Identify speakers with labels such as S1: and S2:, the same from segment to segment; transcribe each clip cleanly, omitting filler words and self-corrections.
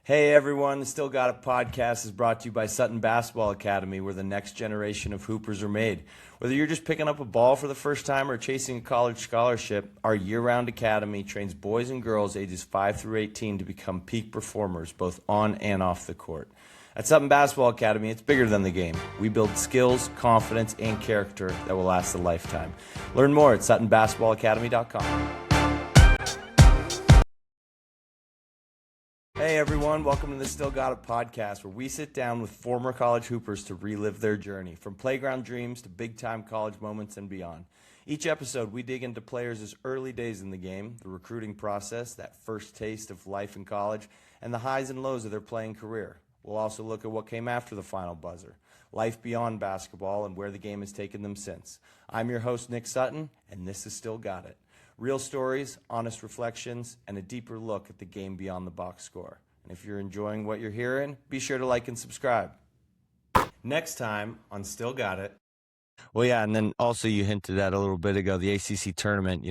S1: Hey everyone, the Still Got It podcast is brought to you by Sutton Basketball Academy, where the next generation of hoopers are made. Whether you're just picking up a ball for the first time or chasing a college scholarship, our year-round academy trains boys and girls ages 5 through 18 to become peak performers, both on and off the court. At Sutton Basketball Academy, it's bigger than the game. We build skills, confidence, and character that will last a lifetime. Learn more at SuttonBasketballAcademy.com. Hey everyone, welcome to the Still Got It podcast, where we sit down with former college hoopers to relive their journey, from playground dreams to big-time college moments and beyond. Each episode, we dig into players' early days in the game, the recruiting process, that first taste of life in college, and the highs and lows of their playing career. We'll also look at what came after the final buzzer, life beyond basketball, and where the game has taken them since. I'm your host, Nick Sutton, and this is Still Got It. Real stories, honest reflections, and a deeper look at the game beyond the box score. And if you're enjoying what you're hearing, be sure to like and subscribe. Next time on Still Got It. Well, yeah, and then also you hinted at a little bit ago, the ACC tournament,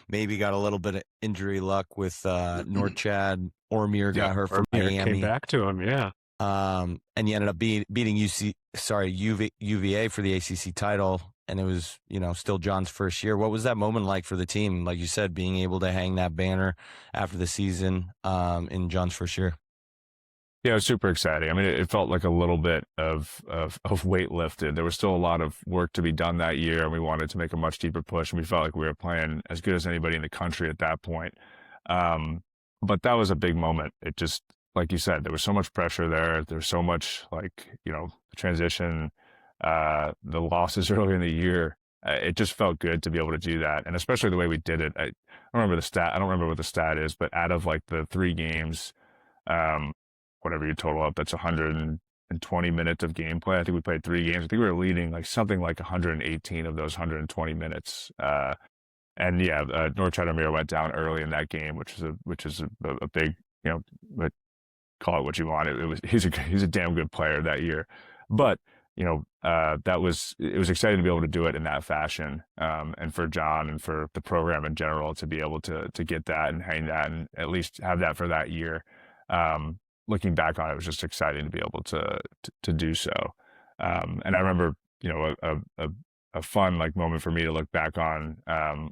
S1: maybe got a little bit of injury luck with Norchad. Ormir got hurt from Miami.
S2: Came back to him, yeah.
S1: And you ended up beating UVA for the ACC title. And it was, still Jon's first year. What was that moment like for the team? Like you said, being able to hang that banner after the season in Jon's first year.
S2: Yeah, it was super exciting. I mean, it felt like a little bit of weight lifted. There was still a lot of work to be done that year, and we wanted to make a much deeper push. And we felt like we were playing as good as anybody in the country at that point. But that was a big moment. It just, like you said, there was so much pressure there. There was so much, the transition, the losses earlier in the year. It just felt good to be able to do that, and especially the way we did it. I don't remember the stat. I don't remember what the stat is, but out of the 3 games, whatever you total up, that's 120 minutes of gameplay. I think we played 3 games. I think we were leading something like 118 of those 120 minutes. And yeah, Norchad Ormir went down early in that game, which is a big, call it what you want. He's a damn good player that year, but it was exciting to be able to do it in that fashion, and for Jon and for the program in general to be able to get that and hang that and at least have that for that year. Looking back on it, was just exciting to be able to do so. And I remember, a fun moment for me to look back on,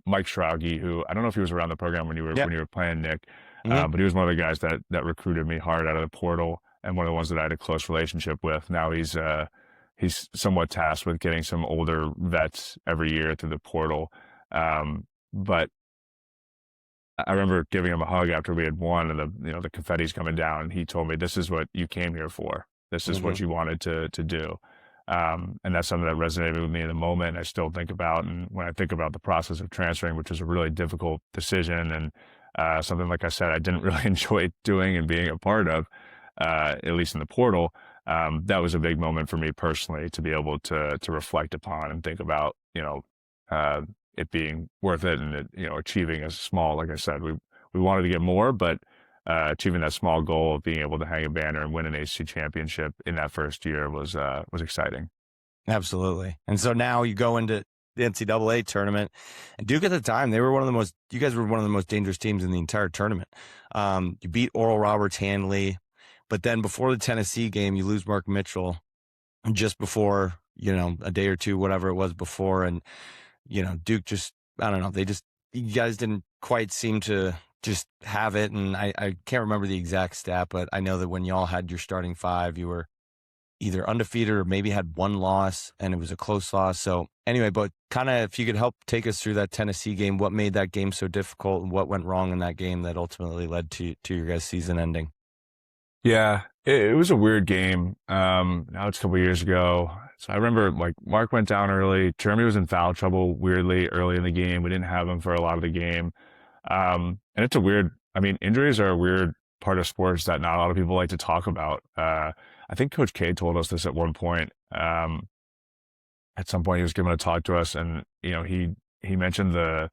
S2: Mike Schrauge, who I don't know if he was around the program when you were playing, Nick, but he was one of the guys that recruited me hard out of the portal, and one of the ones that I had a close relationship with. Now he's somewhat tasked with getting some older vets every year through the portal. But I remember giving him a hug after we had won, and the confetti's coming down. And he told me, "This is what you came here for. This is what you wanted to do." And that's something that resonated with me in the moment. I still think about, and when I think about the process of transferring, which was a really difficult decision, and something, like I said, I didn't really enjoy doing and being a part of, at least in the portal. That was a big moment for me personally, to be able to reflect upon and think about, it being worth it, and achieving a small, like I said, we wanted to get more, but achieving that small goal of being able to hang a banner and win an ACC championship in that first year was exciting.
S1: Absolutely. And so now you go into the NCAA tournament, and Duke at the time, you guys were one of the most dangerous teams in the entire tournament. You beat Oral Roberts handily. But then before the Tennessee game, you lose Mark Mitchell just before, a day or two, whatever it was before. And, Duke just, I don't know, you guys didn't quite seem to just have it. And I can't remember the exact stat, but I know that when y'all had your starting 5, you were either undefeated or maybe had 1 loss, and it was a close loss. So anyway, but kind of, if you could help take us through that Tennessee game, what made that game so difficult, and what went wrong in that game that ultimately led to your guys' season ending?
S2: Yeah, it was a weird game. Now it's a couple of years ago. So I remember Mark went down early. Jeremy was in foul trouble weirdly early in the game. We didn't have him for a lot of the game. And it's injuries are a weird part of sports that not a lot of people like to talk about. I think Coach K told us this at one point. At some point he was given a talk to us, and, he mentioned the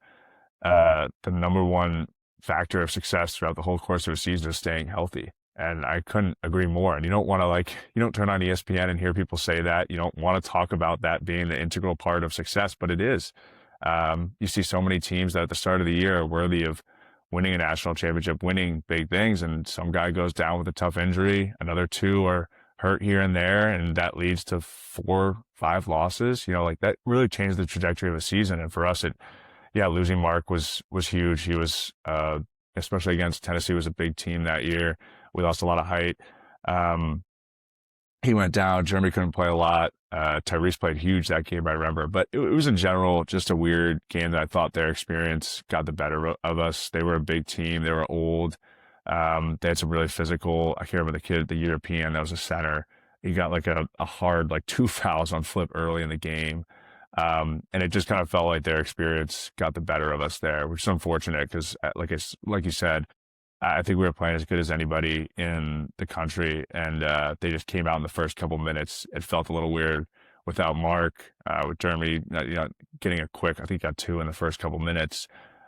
S2: number one factor of success throughout the whole course of a season is staying healthy. And I couldn't agree more. And you don't want to you don't turn on ESPN and hear people say that. You don't want to talk about that being the integral part of success, but it is. You see so many teams that at the start of the year are worthy of winning a national championship, winning big things, and some guy goes down with a tough injury. Another two are hurt here and there, and that leads to 4, 5 losses. Like that really changed the trajectory of a season. And for us, losing Mark was huge. He was, especially against Tennessee, was a big team that year. We lost a lot of height. He went down. Jeremy couldn't play a lot. Tyrese played huge that game, I remember. But it was in general just a weird game that I thought their experience got the better of us. They were a big team. They were old. They had some really physical. I can't remember the kid, the European that was a center. He got like a hard, like 2 fouls on Flip early in the game. And it just kind of felt like their experience got the better of us there, which is unfortunate because, like you said, I think we were playing as good as anybody in the country, and they just came out in the first couple minutes. It felt a little weird without Mark, with Jeremy, getting a quick. I think got 2 in the first couple minutes.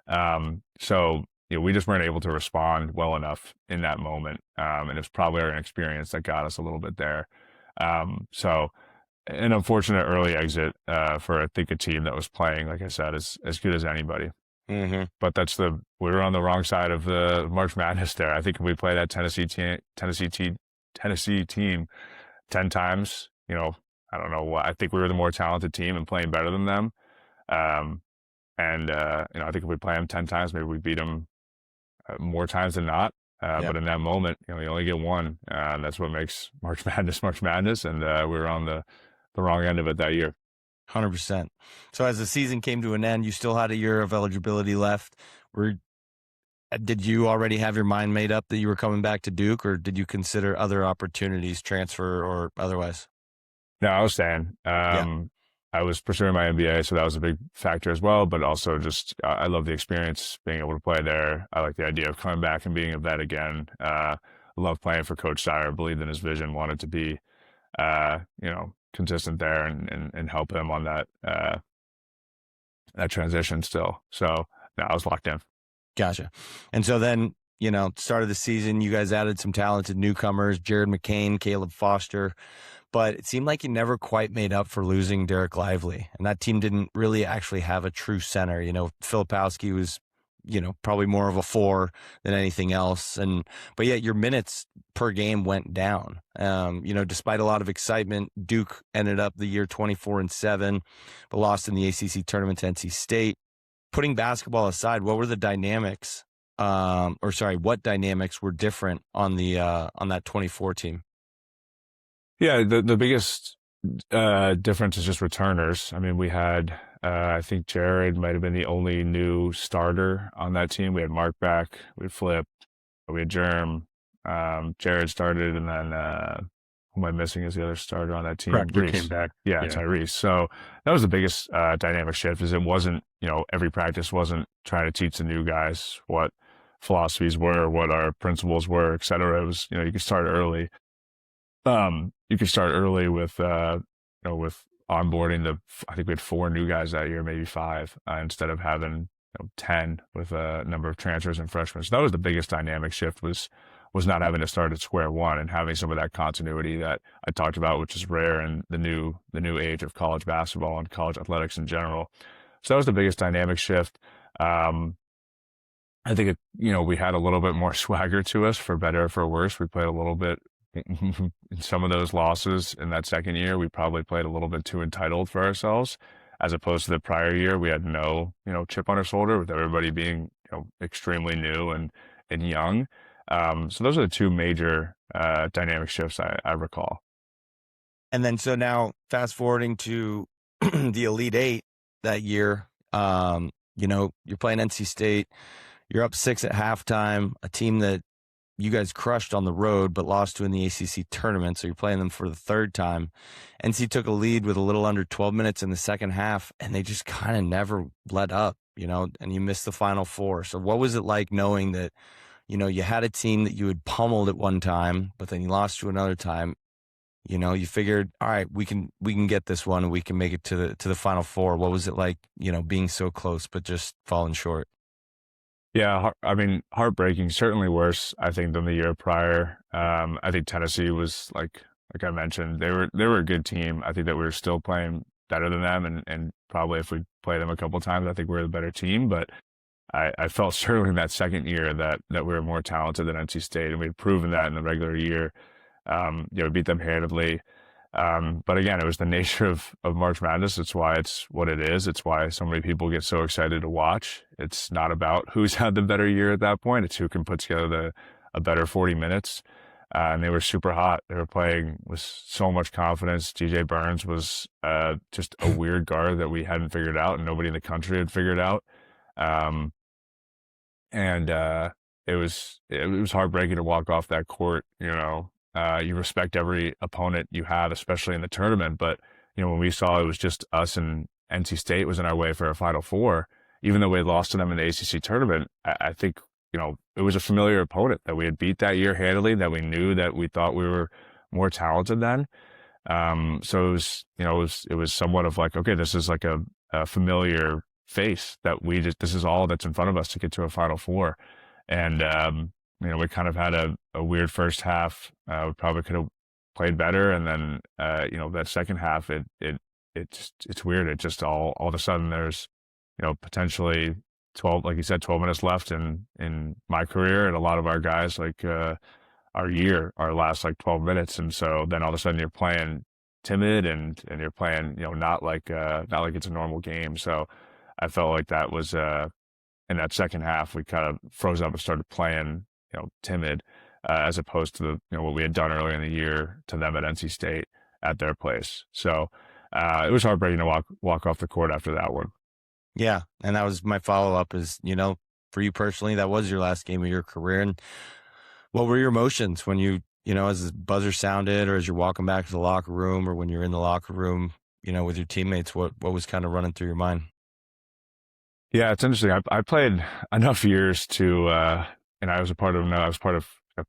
S2: So we just weren't able to respond well enough in that moment, and it was probably our inexperience that got us a little bit there. So an unfortunate early exit for I think a team that was playing, like I said, as good as anybody.
S1: Mm-hmm.
S2: But we were on the wrong side of the March Madness there. I think if we play that Tennessee team 10 times, I don't know what. I think we were the more talented team and playing better than them. I think if we play them 10 times, maybe we beat them more times than not. But in that moment, you only get one. That's what makes March Madness. And we were on the wrong end of it that year.
S1: 100%. So as the season came to an end, you still had a year of eligibility left. Did you already have your mind made up that you were coming back to Duke, or did you consider other opportunities, transfer or otherwise?
S2: No, I was staying. I was pursuing my MBA, so that was a big factor as well. But also just, I love the experience being able to play there. I like the idea of coming back and being a vet again. I love playing for Coach Scheyer, believed in his vision, wanted to be, consistent there and help him on that transition still. So no, I was locked in.
S1: Gotcha. And so then, start of the season, you guys added some talented newcomers, Jared McCain, Caleb Foster, but it seemed like you never quite made up for losing Derek Lively. And that team didn't really actually have a true center. Filipowski was, probably more of a 4 than anything else. But yet your minutes per game went down. Despite a lot of excitement, Duke ended up the year 24-7, but lost in the ACC tournament to NC State. Putting basketball aside, what were the dynamics? What dynamics were different on that 24 team?
S2: Yeah, the biggest difference is just returners. I mean, we had, I think Jared might have been the only new starter on that team. We had Mark back, we had Flip, we had Germ. Jared started, and then who am I missing as the other starter on that team?
S3: Proctor came back.
S2: Yeah, Tyrese. So that was the biggest dynamic shift. Is it wasn't, every practice wasn't trying to teach the new guys what philosophies were, what our principles were, et cetera. It was, you could start early. You could start early with, with onboarding I think we had 4 new guys that year, maybe 5, instead of having 10 with a number of transfers and freshmen. So that was the biggest dynamic shift was not having to start at square one and having some of that continuity that I talked about, which is rare in the new age of college basketball and college athletics in general. So that was the biggest dynamic shift. I think we had a little bit more swagger to us, for better or for worse. We played a little bit in some of those losses in that second year. We probably played a little bit too entitled for ourselves, as opposed to the prior year. We had no, chip on our shoulder, with everybody being, extremely new and young. So those are the 2 major dynamic shifts I recall.
S1: And then, so now fast forwarding to the Elite Eight that year, you're playing NC State, you're up 6 at halftime, a team that you guys crushed on the road, but lost to in the ACC tournament. So you're playing them for the 3rd time. NC took a lead with a little under 12 minutes in the second half, and they just kind of never let up, and you missed the Final Four. So what was it like knowing that, you had a team that you had pummeled at one time, but then you lost to another time? You figured, all right, we can get this one, and we can make it to the Final Four. What was it like, being so close, but just falling short?
S2: Yeah, I mean, heartbreaking. Certainly worse, I think, than the year prior. I think Tennessee was like I mentioned, they were a good team. I think that we were still playing better than them, and probably if we play them a couple of times, I think we're the better team. But I felt certainly in that second year that we were more talented than NC State, and we'd proven that in the regular year. We beat them handedly. But again, it was the nature of March Madness. It's why it's what it is. It's why so many people get so excited to watch. It's not about who's had the better year at that point. It's who can put together a better 40 minutes. And they were super hot. They were playing with so much confidence. DJ Burns was just a weird guard that we hadn't figured out, and nobody in the country had figured out. Um, and it was heartbreaking to walk off that court. You respect every opponent you have, especially in the tournament. But when we saw it was just us and NC State was in our way for a Final Four, even though we had lost to them in the ACC tournament, I think it was a familiar opponent that we had beat that year handily, that we knew that we thought we were more talented than. So it was somewhat of like, okay, this is like a familiar face that this is all that's in front of us to get to a Final Four. And, we kind of had a weird first half. We probably could have played better. And then, that second half, it's weird. It just all of a sudden there's, potentially 12, like you said, 12 minutes left in my career, and a lot of our guys, like, our last like 12 minutes. And so then all of a sudden you're playing timid and you're playing, not like it's a normal game. So I felt like that was, in that second half, we kind of froze up and started playing, timid, as opposed to what we had done earlier in the year to them at NC State at their place. So it was heartbreaking to walk off the court after that one.
S1: Yeah, and that was my follow-up is, for you personally, that was your last game of your career. And what were your emotions when as the buzzer sounded, or as you're walking back to the locker room, or when you're in the locker room, with your teammates? What was kind of running through your mind?
S2: Yeah, it's interesting. I played enough years to, and I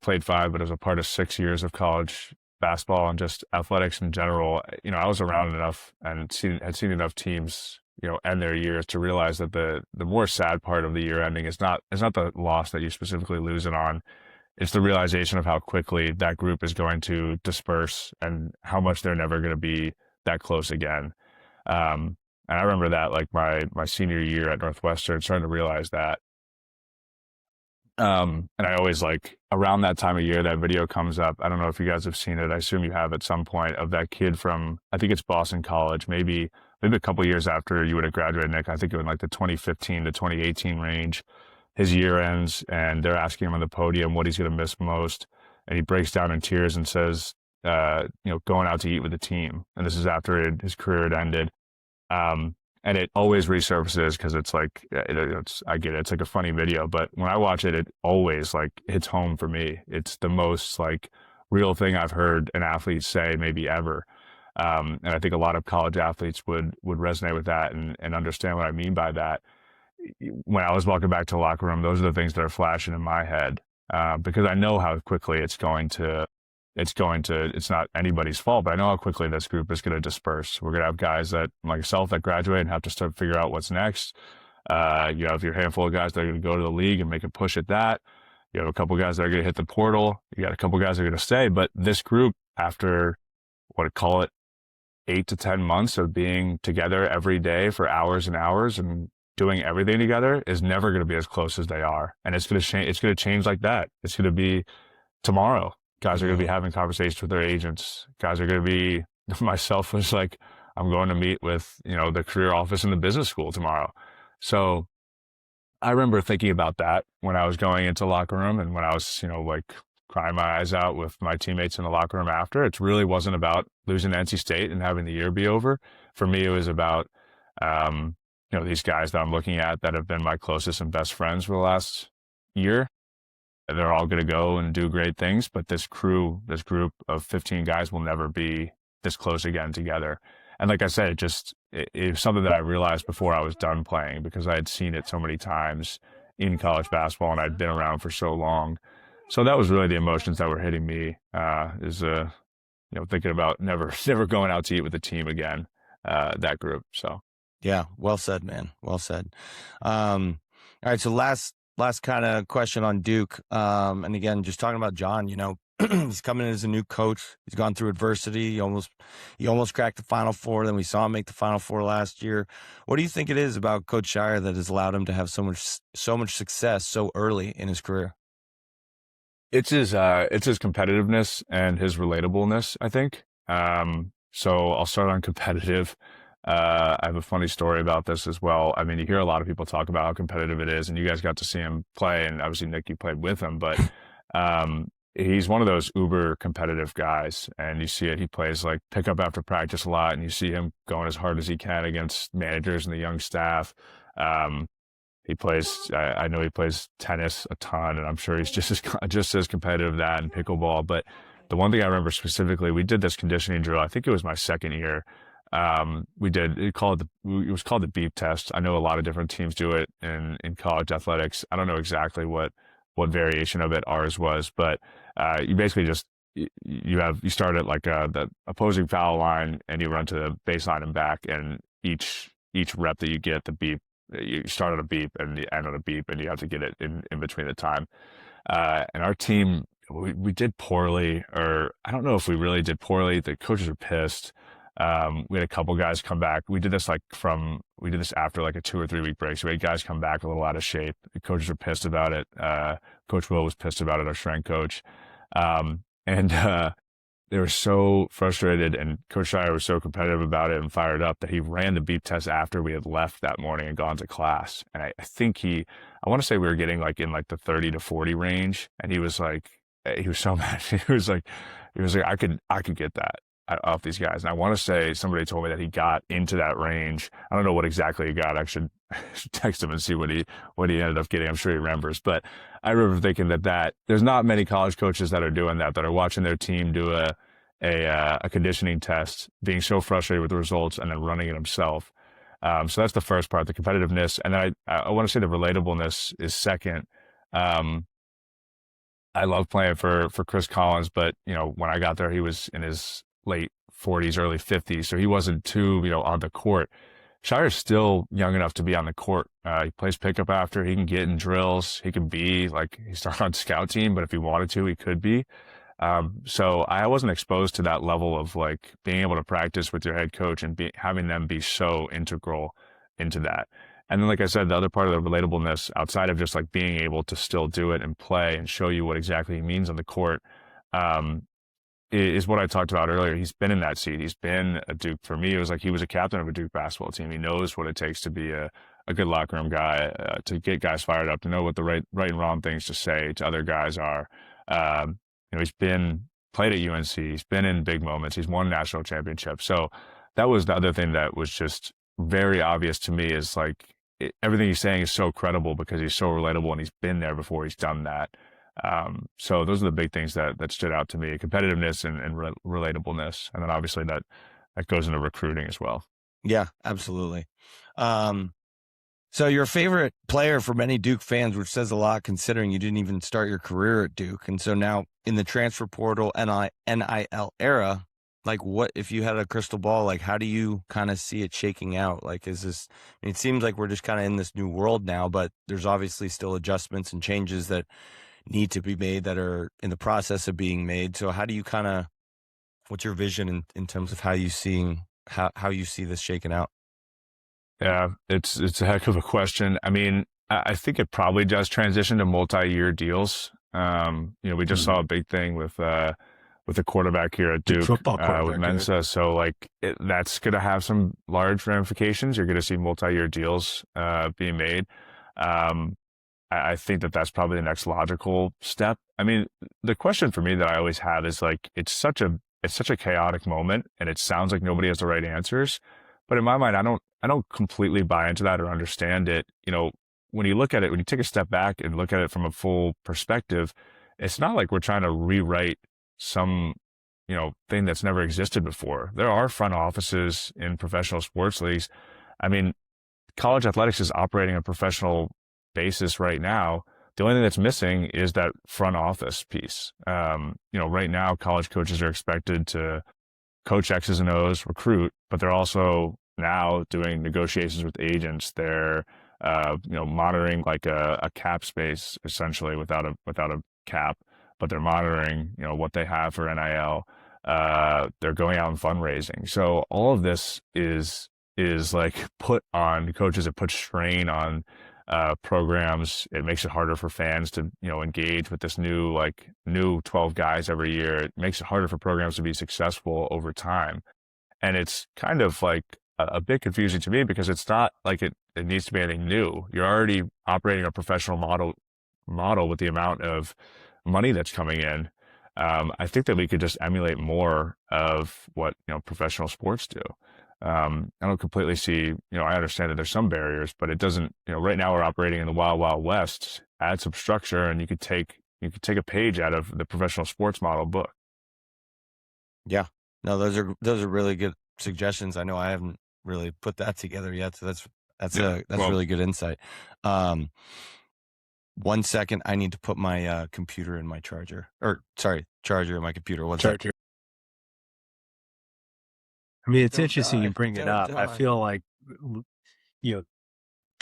S2: played 5, but I was a part of 6 years of college basketball and just athletics in general. I was around enough and had seen enough teams, end their years to realize that the more sad part of the year ending is not the loss that you specifically lose it on. It's the realization of how quickly that group is going to disperse and how much they're never going to be that close again. And I remember that like my senior year at Northwestern, starting to realize that. And I always like around that time of year, that video comes up. I don't know if you guys have seen it. I assume you have at some point, of that kid from, I think it's Boston College, maybe a couple years after you would have graduated, Nick. I think it was like the 2015 to 2018 range. His year ends and they're asking him on the podium what he's going to miss most. And he breaks down in tears and says, going out to eat with the team. And this is after his career had ended. And it always resurfaces because it's like, I get it. It's like a funny video, but when I watch it, it always like hits home for me. It's the most like real thing I've heard an athlete say maybe ever. And I think a lot of college athletes would resonate with that and understand what I mean by that. When I was walking back to the locker room, those are the things that are flashing in my head, because I know how quickly it's not anybody's fault, but I know how quickly this group is going to disperse. We're going to have guys like myself that graduate and have to start figure out what's next. You have your handful of guys that are going to go to the league and make a push at that. You have a couple guys that are going to hit the portal. You got a couple guys that are going to stay. But this group, after call it 8 to 10 months of being together every day for hours and hours and doing everything together, is never going to be as close as they are. And it's going to change. It's going to change like that. It's going to be tomorrow. Guys are going to be having conversations with their agents. Guys are going to be, myself was like, I'm going to meet with, the career office in the business school tomorrow. So I remember thinking about that when I was going into the locker room and when I was, like crying my eyes out with my teammates in the locker room after. It really wasn't about losing to NC State and having the year be over. For me, it was about, these guys that I'm looking at that have been my closest and best friends for the last year. They're all going to go and do great things, but this group of 15 guys will never be this close again together. And like I said, it was something that I realized before I was done playing, because I had seen it so many times in college basketball and I'd been around for so long. So that was really the emotions that were hitting me, thinking about never going out to eat with the team again, that group. So.
S1: Yeah. Well said, man. Well said. All right. So last kind of question on Duke. And again, just talking about Jon, He's coming in as a new coach. He's gone through adversity. He almost cracked the Final Four. Then we saw him make the Final Four last year. What do you think it is about Coach Scheyer that has allowed him to have so much success so early in his career?
S2: It's his competitiveness and his relatableness, I think. So I'll start on competitive. I have a funny story about this as well. I mean, you hear a lot of people talk about how competitive it is, and you guys got to see him play, and obviously Nick, you played with him, but he's one of those uber competitive guys, and you see it. He plays like pickup after practice a lot, and you see him going as hard as he can against managers and the young staff. He plays. I know he plays tennis a ton, and I'm sure he's just as competitive that and pickleball. But the one thing I remember specifically, we did this conditioning drill. I think it was my second year. It was called the beep test. I know a lot of different teams do it in college athletics. I don't know exactly what variation of it ours was, but you basically just you start at like the opposing foul line and you run to the baseline and back, and each rep that you get, the beep, you start at a beep and you end on a beep, and you have to get it in between the time. And our team, we did poorly, or I don't know if we really did poorly. The coaches are pissed. We had a couple guys come back. We did this after like a 2 or 3 week break. So we had guys come back a little out of shape. The coaches were pissed about it. Coach Will was pissed about it, our strength coach. And they were so frustrated, and Coach Scheyer was so competitive about it and fired up that he ran the beep test after we had left that morning and gone to class. And I think I want to say we were getting like in like the 30 to 40 range. And he was so mad. He was like, I could get that off these guys. And I want to say somebody told me that he got into that range. I don't know what exactly he got. I should text him and see what he ended up getting. I'm sure he remembers. But I remember thinking that there's not many college coaches that are doing that are watching their team do a conditioning test, being so frustrated with the results, and then running it himself. So that's the first part, the competitiveness. And then I want to say the relatableness is second. I love playing for Chris Collins, but when I got there, he was in his late 40s, early 50s, so he wasn't too on the court. Sheyer's still young enough to be on the court. He plays pickup after. He can get in drills. He can be like, he started on scout team, but if he wanted to, he could be. So I wasn't exposed to that level of like being able to practice with your head coach and having them be so integral into that. And then, like I said, the other part of the relatableness, outside of just like being able to still do it and play and show you what exactly he means on the court, is what I talked about earlier. He's been in that seat. He's been a Duke. For me, it was like he was a captain of a Duke basketball team. He knows what it takes to be a good locker room guy, to get guys fired up, to know what the right and wrong things to say to other guys are. He's played at UNC. He's been in big moments. He's won national championships. So that was the other thing that was just very obvious to me, is like everything he's saying is so credible because he's so relatable and he's been there before. He's done that. So those are the big things that stood out to me: competitiveness and relatableness. And then obviously that goes into recruiting as well.
S1: Yeah, absolutely. So your favorite player for many Duke fans, which says a lot considering you didn't even start your career at Duke. And so now in the transfer portal, NIL era, like what, if you had a crystal ball, like how do you kind of see it shaking out? Like, it seems like we're just kind of in this new world now, but there's obviously still adjustments and changes that need to be made, that are in the process of being made. So how do you what's your vision in terms of how you see this shaking out?
S2: Yeah, it's a heck of a question. I mean, I think it probably does transition to multi-year deals. We just saw a big thing with the quarterback here at Duke, with Mensa. So like that's going to have some large ramifications. You're going to see multi-year deals being made. I think that's probably the next logical step. I mean, the question for me that I always have is like, it's such a chaotic moment, and it sounds like nobody has the right answers. But in my mind, I don't completely buy into that or understand it. When you look at it, when you take a step back and look at it from a full perspective, it's not like we're trying to rewrite some, thing that's never existed before. There are front offices in professional sports leagues. I mean, college athletics is operating on a professional basis right now. The only thing that's missing is that front office piece. Right now, college coaches are expected to coach X's and O's, recruit, but they're also now doing negotiations with agents. They're, monitoring like a cap space, essentially, without a cap, but they're monitoring, what they have for NIL. They're going out and fundraising. So all of this is like put on coaches. It puts strain on programs. It makes it harder for fans to, engage with this new 12 guys every year. It makes it harder for programs to be successful over time. And it's kind of like a bit confusing to me because it's not like it needs to be anything new. You're already operating a professional model with the amount of money that's coming in. I think that we could just emulate more of what, professional sports do. I don't completely see, I understand that there's some barriers, but it doesn't, right now we're operating in the wild, wild west. Add some structure and you could take a page out of the professional sports model book.
S1: Yeah, no, those are really good suggestions. I know I haven't really put that together yet. So that's really good insight. 1 second. I need to put my computer in my charger in my computer. 1 second.
S3: I mean, it's interesting you bring it up. I feel like, the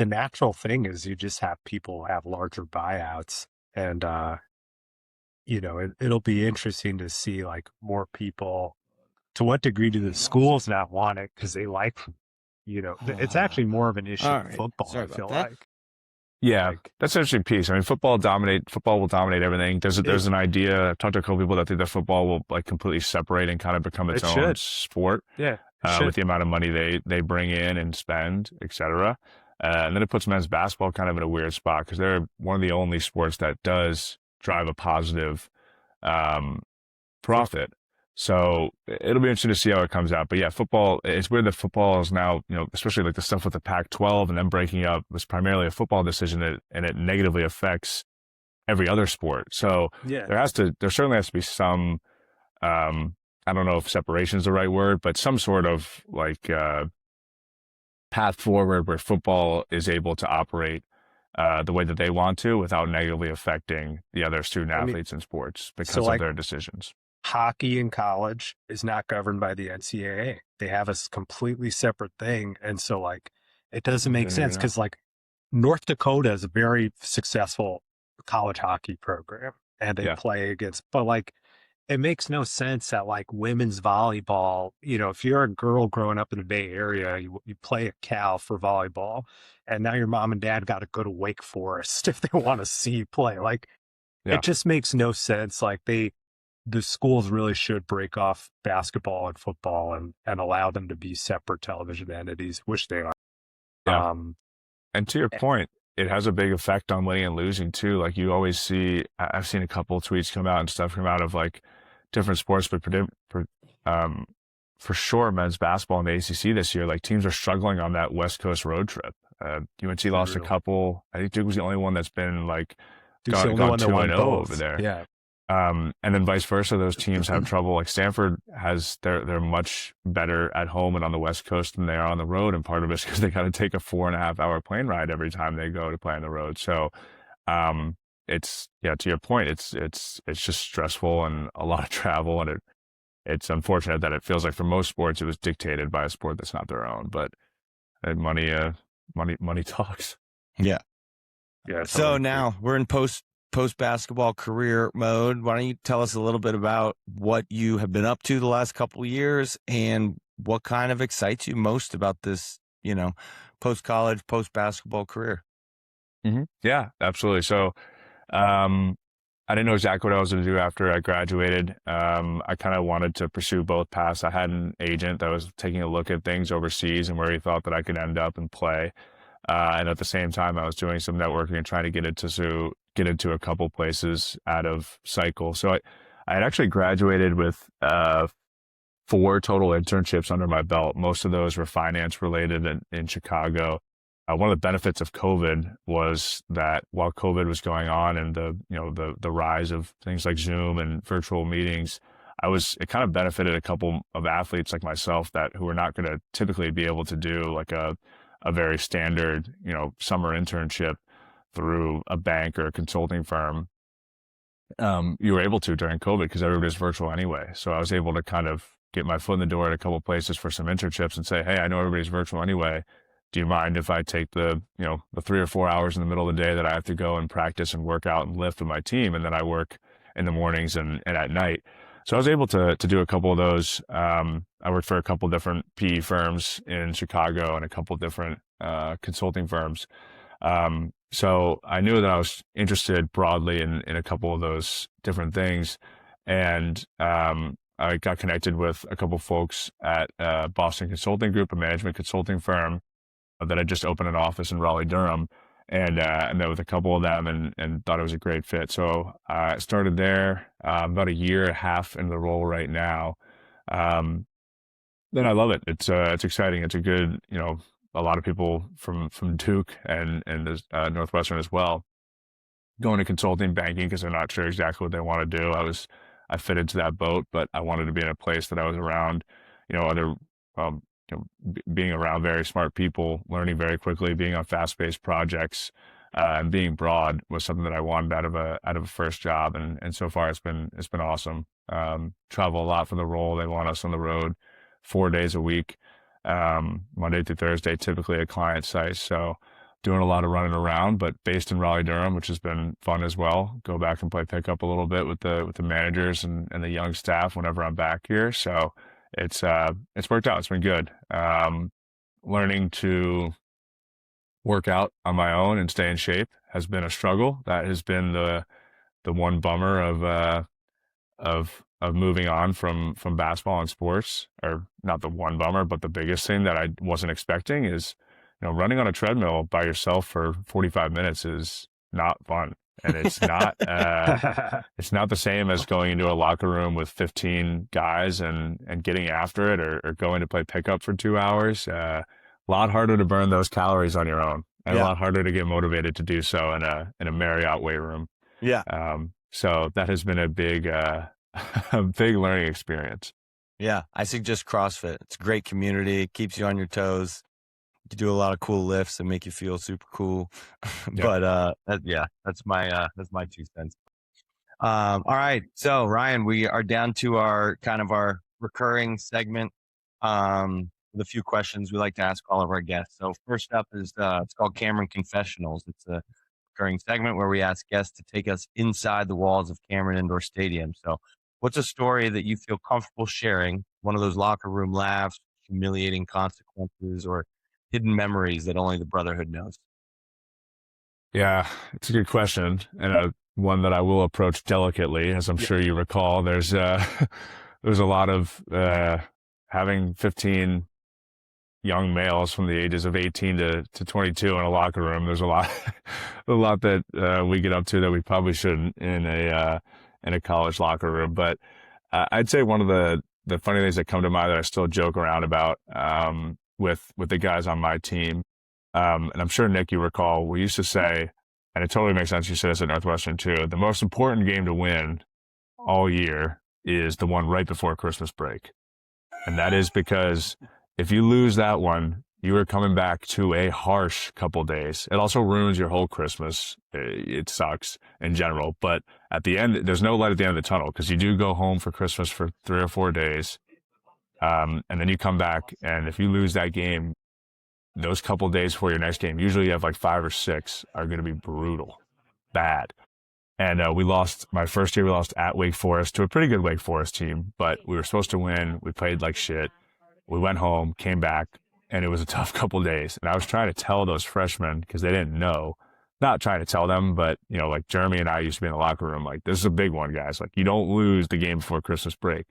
S3: natural thing is you just have people have larger buyouts and, it'll be interesting to see like more people. To what degree do the schools not want it? Because they like, it's actually more of an issue in football, I feel like.
S2: Yeah, that's an interesting piece. I mean, football will dominate everything. There's an idea. I've talked to a couple people that think that football will like completely separate and kind of become its own sport.
S3: Yeah.
S2: With the amount of money they bring in and spend, et cetera. And then it puts men's basketball kind of in a weird spot because they're one of the only sports that does drive a positive profit. So it'll be interesting to see how it comes out. But yeah, football, it's weird that football is now, especially like the stuff with the Pac-12 and then breaking up was primarily a football decision and it negatively affects every other sport. So
S3: yeah,
S2: there certainly has to be some, I don't know if separation is the right word, but some sort of like path forward where football is able to operate the way that they want to without negatively affecting the other student athletes in sports because of their decisions.
S3: Hockey in college is not governed by the NCAA. They have a completely separate thing. And so like, it doesn't make sense because like North Dakota is a very successful college hockey program and they play against, but like, it makes no sense that like women's volleyball, if you're a girl growing up in the Bay Area, you play at Cal for volleyball and now your mom and dad got to go to Wake Forest if they want to see you play. Like, it just makes no sense. Like the schools really should break off basketball and football and allow them to be separate television entities, which they are.
S2: Yeah. And to your point, it has a big effect on winning and losing too. Like you always see, I've seen a couple of tweets come out and stuff come out of like different sports, but for sure, men's basketball in the ACC this year, like teams are struggling on that West Coast road trip. UNC lost a couple. I think Duke was the only one that's been like gone 2-0 over there.
S3: Yeah.
S2: And then vice versa, those teams have trouble. Like Stanford they're much better at home and on the West Coast than they are on the road. And part of it is because they got to take a 4.5-hour plane ride every time they go to play on the road. So, it's, to your point, it's just stressful and a lot of travel. And it's unfortunate that it feels like for most sports, it was dictated by a sport that's not their own, but money talks.
S1: Yeah.
S2: Yeah.
S1: So now we're in post basketball career mode. Why don't you tell us a little bit about what you have been up to the last couple of years and what kind of excites you most about this, post college, post basketball career?
S2: Mm-hmm. Yeah, absolutely. So, I didn't know exactly what I was going to do after I graduated. I kind of wanted to pursue both paths. I had an agent that was taking a look at things overseas and where he thought that I could end up and play. And at the same time, I was doing some networking and trying to get into a couple places out of cycle. So I had actually graduated with 4 total internships under my belt. Most of those were finance related in Chicago. One of the benefits of COVID was that while COVID was going on and the rise of things like Zoom and virtual meetings, it kind of benefited a couple of athletes like myself who were not going to typically be able to do like a very standard, summer internship through a bank or a consulting firm. You were able to during COVID because everybody was virtual anyway. So I was able to kind of get my foot in the door at a couple of places for some internships and say, hey, I know everybody's virtual anyway. Do you mind if I take the 3 or 4 hours in the middle of the day that I have to go and practice and work out and lift with my team? And then I work in the mornings and at night. So I was able to do a couple of those. I worked for a couple of different PE firms in Chicago and a couple of different consulting firms. So I knew that I was interested broadly in a couple of those different things. And I got connected with a couple of folks at Boston Consulting Group, a management consulting firm that had just opened an office in Raleigh, Durham. And I met with a couple of them and thought it was a great fit. So I started there about a year and a half into the role right now. Then I love it. It's exciting. It's a good, a lot of people from Duke and Northwestern as well going to consulting banking because they're not sure exactly what they want to do. I fit into that boat, but I wanted to be in a place that I was around, other, being around very smart people, learning very quickly, being on fast-paced projects, and being broad was something that I wanted out of a first job. And so far it's been awesome. Travel a lot for the role. They want us on the road 4 days a week, Monday through Thursday, typically at client sites. So doing a lot of running around, but based in Raleigh, Durham, which has been fun as well. Go back and play pickup a little bit with the managers and the young staff whenever I'm back here. So it's worked out. It's been good. Learning to work out on my own and stay in shape has been a struggle. That has been the one bummer of moving on from basketball and sports, or not the one bummer, but the biggest thing that I wasn't expecting is, running on a treadmill by yourself for 45 minutes is not fun. And it's not, it's not the same as going into a locker room with 15 guys and getting after it, or going to play pickup for 2 hours. A lot harder to burn those calories on your own, and a lot harder to get motivated to do so in a Marriott weight room.
S1: Yeah.
S2: So that has been a big, a big learning experience.
S1: Yeah. I suggest CrossFit. It's a great community. It keeps you on your toes. You do a lot of cool lifts that make you feel super cool. But that's my 2 cents. All right. So Ryan, we are down to our recurring segment. With a few questions we like to ask all of our guests. So first up is it's called Cameron Confessionals. It's a recurring segment where we ask guests to take us inside the walls of Cameron Indoor Stadium. So what's a story that you feel comfortable sharing? One of those locker room laughs, humiliating consequences, or hidden memories that only the brotherhood knows?
S2: Yeah, it's a good question, and one that I will approach delicately, as I'm sure you recall. There's a lot of having 15 young males from the ages of 18 to 22 in a locker room. There's a lot that we get up to that we probably shouldn't in a college locker room. But I'd say one of the funny things that come to mind that I still joke around about with the guys on my team, and I'm sure, Nick, you recall, we used to say, and it totally makes sense, you said this at Northwestern too, the most important game to win all year is the one right before Christmas break. And that is because if you lose that one, you are coming back to a harsh couple days. It also ruins your whole Christmas. It sucks in general, but at the end, there's no light at the end of the tunnel, because you do go home for Christmas for 3 or 4 days. And then you come back, and if you lose that game, those couple days before your next game, usually you have like 5 or 6, are going to be brutal, bad. And we lost, my first year, we lost at Wake Forest to a pretty good Wake Forest team, but we were supposed to win. We played like shit. We went home, came back, and it was a tough couple days. And I was trying to tell those freshmen, because they didn't know, not trying to tell them, but, like Jeremy and I used to be in the locker room, like, this is a big one, guys. Like, you don't lose the game before Christmas break.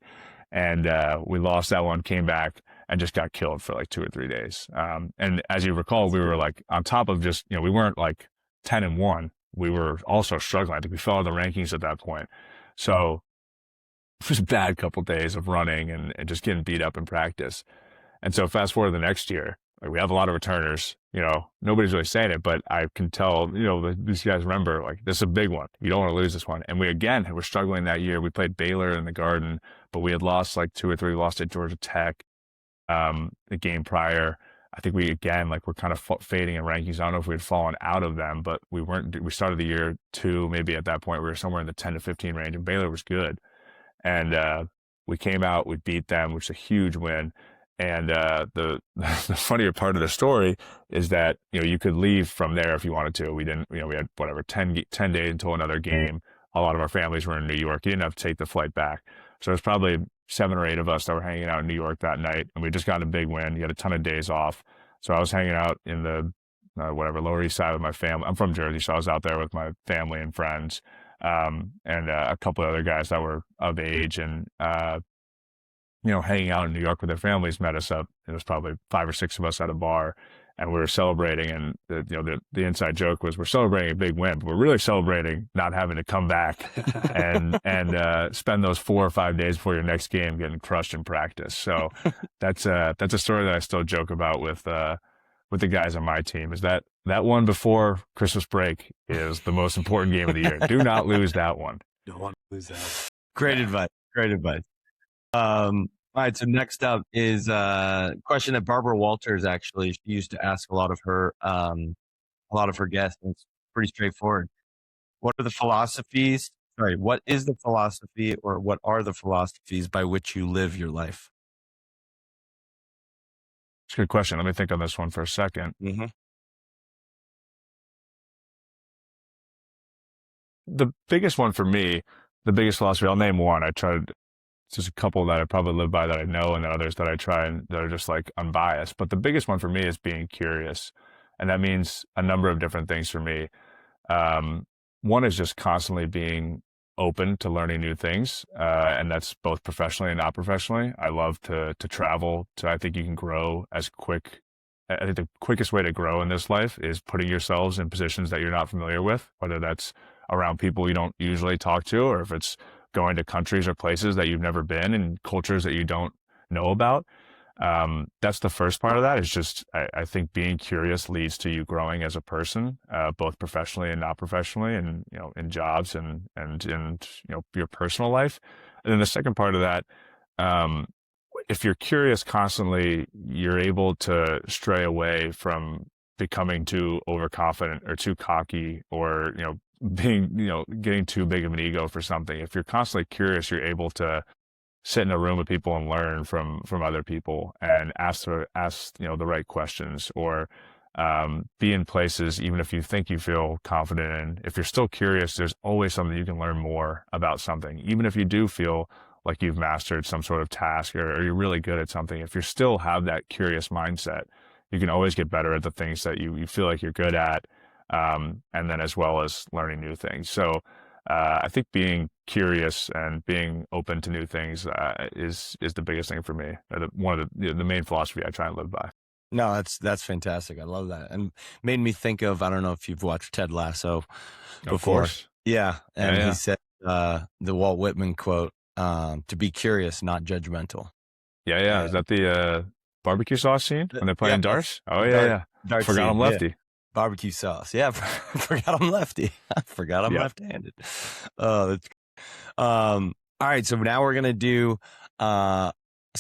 S2: And we lost that one, came back, and just got killed for like 2 or 3 days. And as you recall, we were like, on top of just, we weren't like 10-1. We were also struggling. I think we fell out of the rankings at that point. So it was a bad couple days of running and just getting beat up in practice. And so fast forward to the next year, like, we have a lot of returners, nobody's really saying it, but I can tell, these guys remember, like, this is a big one. You don't want to lose this one. And we, again, were struggling that year. We played Baylor in the Garden, but we had lost like 2 or 3, lost at Georgia Tech, the game prior. I think we, again, like, we're kind of fading in rankings. I don't know if we had fallen out of them, but we started the year 2, maybe at that point, we were somewhere in the 10 to 15 range, and Baylor was good. And we came out, we beat them, which is a huge win. And the funnier part of the story is that, you could leave from there if you wanted to. We didn't, we had whatever, 10 days until another game. a lot of our families were in New York. You didn't have to take the flight back. So there's probably 7 or 8 of us that were hanging out in New York that night, and we just got a big win. You had a ton of days off. So I was hanging out in the Lower East Side with my family. I'm from Jersey, so I was out there with my family and friends, and a couple of other guys that were of age, and hanging out in New York with their families met us up. It was probably 5 or 6 of us at a bar, and we were celebrating. And the inside joke was, we're celebrating a big win, but we're really celebrating not having to come back and spend those 4 or 5 days before your next game getting crushed in practice. So that's a story that I still joke about with the guys on my team, is that one before Christmas break is the most important game of the year. Do not lose that one.
S3: Don't want to lose that.
S1: Great advice. Great advice. All right. So next up is a question that Barbara Walters she used to ask a lot of her guests. And it's pretty straightforward. What is the philosophy, or what are the philosophies by which you live your life?
S2: It's a good question. Let me think on this one for a second.
S1: Mm-hmm.
S2: The biggest one for me, the biggest philosophy, I'll name one. There's a couple that I probably live by that I know, and then others that I try and that are just like unbiased. But the biggest one for me is being curious. And that means a number of different things for me. One is just constantly being open to learning new things. And that's both professionally and not professionally. I love to travel. I think you can grow I think the quickest way to grow in this life is putting yourselves in positions that you're not familiar with, whether that's around people you don't usually talk to, or if it's going to countries or places that you've never been and cultures that you don't know about. That's the first part of that, is just, I think being curious leads to you growing as a person, both professionally and not professionally, and, in jobs and in, your personal life. And then the second part of that, if you're curious constantly, you're able to stray away from becoming too overconfident or too cocky, or, getting too big of an ego for something. If you're constantly curious, you're able to sit in a room with people and learn from other people, and ask the right questions, or be in places, even if you think you feel confident in. If you're still curious, there's always something you can learn more about something. Even if you do feel like you've mastered some sort of task, or you're really good at something, if you still have that curious mindset, you can always get better at the things that you feel like you're good at, and then as well as learning new things. So I think being curious and being open to new things is the biggest thing for me. One of the main philosophy I try and live by.
S1: No, that's fantastic. I love that, and made me think of, I don't know if you've watched Ted Lasso before.
S2: Of course.
S1: Yeah, and
S2: Yeah.
S1: he said the Walt Whitman quote, "To be curious, not judgmental."
S2: Yeah. Is that the barbecue sauce scene when they're playing darts? Oh yeah.
S1: Dart
S2: Forgot
S1: scene,
S2: I'm lefty.
S1: Yeah. Barbecue sauce. Yeah, forgot I'm lefty. Forgot I'm left-handed. Oh, that's all right. So now we're gonna do some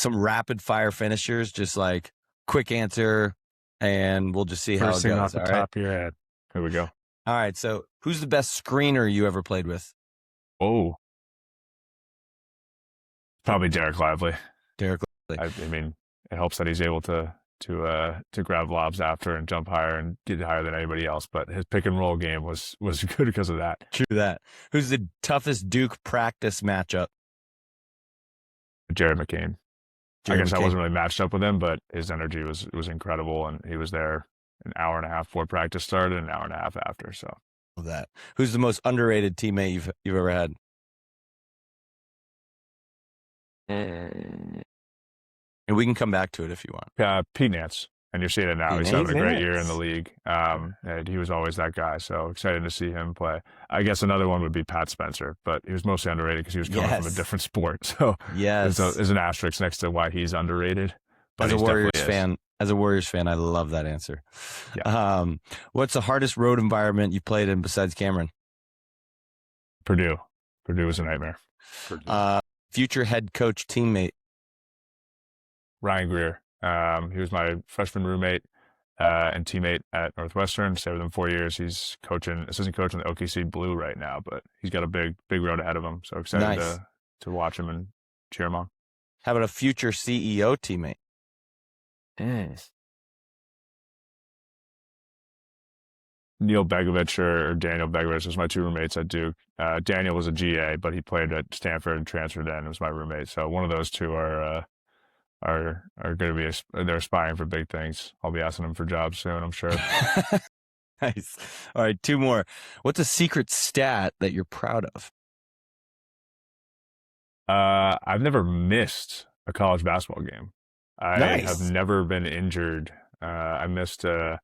S1: rapid fire finishers, just like quick answer, and we'll just see how it
S3: First thing
S1: goes.
S3: off the top of your head.
S2: Here we go.
S1: All right. So who's the best screener you ever played with?
S2: Oh, probably Derek Lively.
S1: Derek Lively.
S2: I mean, it helps that he's able to grab lobs after and jump higher and get higher than anybody else. But his pick and roll game was good because of that.
S1: True that. Who's the toughest Duke practice matchup?
S2: Jared McCain. I guess I wasn't really matched up with him, but his energy was incredible, and he was there an hour and a half before practice started, and an hour and a half after. So
S1: that. Who's the most underrated teammate you've ever had? And we can come back to it if you want.
S2: Pete Nance, and you're seeing it now. He's having a great year in the league. And he was always that guy. So excited to see him play. I guess another one would be Pat Spencer, but he was mostly underrated because he was coming from a different sport. So there's an asterisk next to why he's underrated. But
S1: as a Warriors fan, I love that answer.
S2: Yeah.
S1: What's the hardest road environment you played in besides Cameron?
S2: Purdue. Purdue was a nightmare.
S1: Future head coach teammate?
S2: Ryan Greer. He was my freshman roommate and teammate at Northwestern. Stayed with him 4 years. He's assistant coach in the OKC Blue right now, but he's got a big road ahead of him. So excited to watch him and cheer him on.
S1: How about a future CEO teammate?
S2: Neil Begovich or Daniel Begovich was my two roommates at Duke. Daniel was a GA, but he played at Stanford and transferred in. It was my roommate. So one of those two are going to be they're aspiring for big things. I'll be asking them for jobs soon, I'm sure.
S1: Nice. All right, two more. What's a secret stat that you're proud of?
S2: I've never missed a college basketball game. I have never been injured. I missed a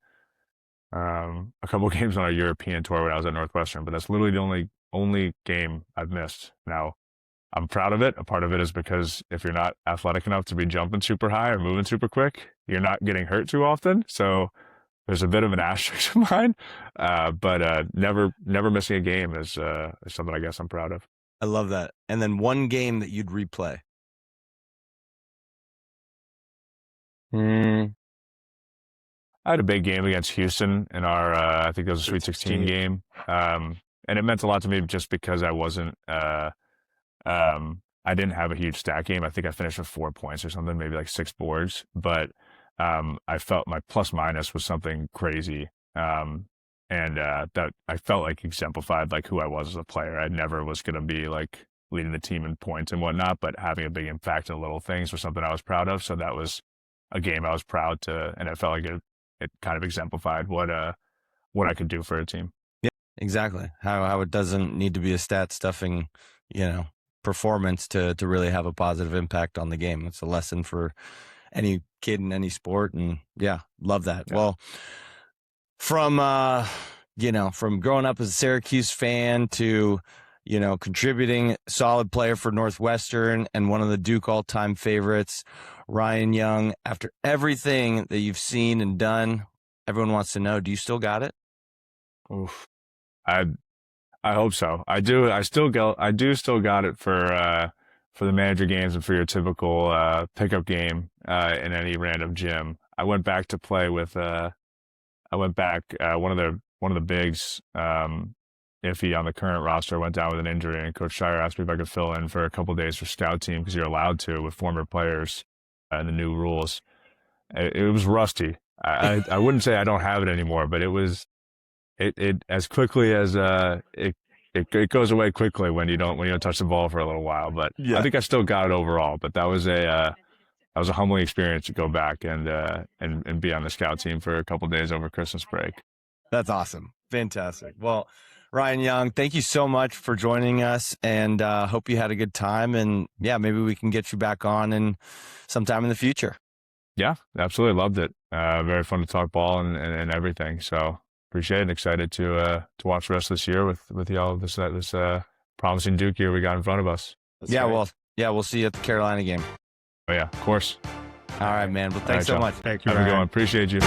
S2: couple games on our European tour when I was at Northwestern, but that's literally the only game I've missed. Now, I'm proud of it. A part of it is because if you're not athletic enough to be jumping super high or moving super quick, you're not getting hurt too often. So there's a bit of an asterisk of mine, but never missing a game is something I guess I'm proud of.
S1: I love that. And then one game that you'd replay.
S2: I had a big game against Houston in our, I think it was a Sweet 16 game. And it meant a lot to me just because I wasn't, I didn't have a huge stat game. I think I finished with 4 points or something, maybe like 6 boards, but I felt my plus minus was something crazy. And that I felt like exemplified like who I was as a player. I never was going to be like leading the team in points and whatnot, but having a big impact in little things was something I was proud of. So that was a game I was proud to, and it felt like it kind of exemplified what I could do for a team.
S1: Yeah, exactly. How it doesn't need to be a stat stuffing, performance to really have a positive impact on the game. It's a lesson for any kid in any sport, and yeah, love that. Yeah. Well, from growing up as a Syracuse fan to contributing solid player for Northwestern and one of the Duke all-time favorites, Ryan Young, after everything that you've seen and done, everyone wants to know, do you still got it?
S2: Oof. I hope so. I do. I still got it for the manager games and for your typical pickup game in any random gym. I went back to play with one of the bigs, iffy on the current roster, went down with an injury, and Coach Scheyer asked me if I could fill in for a couple of days for scout team because you're allowed to with former players and the new rules. It was rusty. I wouldn't say I don't have it anymore, but it was. It as quickly as it goes away quickly when you don't touch the ball for a little while. But yeah. I think I still got it overall. But that was a humbling experience to go back and be on the scout team for a couple of days over Christmas break.
S1: That's awesome, fantastic. Well, Ryan Young, thank you so much for joining us, and hope you had a good time. And yeah, maybe we can get you back on and sometime in the future.
S2: Yeah, absolutely, loved it. Very fun to talk ball and everything. So. Appreciate it. Excited to watch the rest of this year with y'all. This promising Duke year we got in front of us.
S1: That's great. We'll see you at the Carolina game.
S2: Oh yeah, of course.
S1: All right, man. Well, thanks so much.
S3: Thank you.
S2: Have a good one. Appreciate you.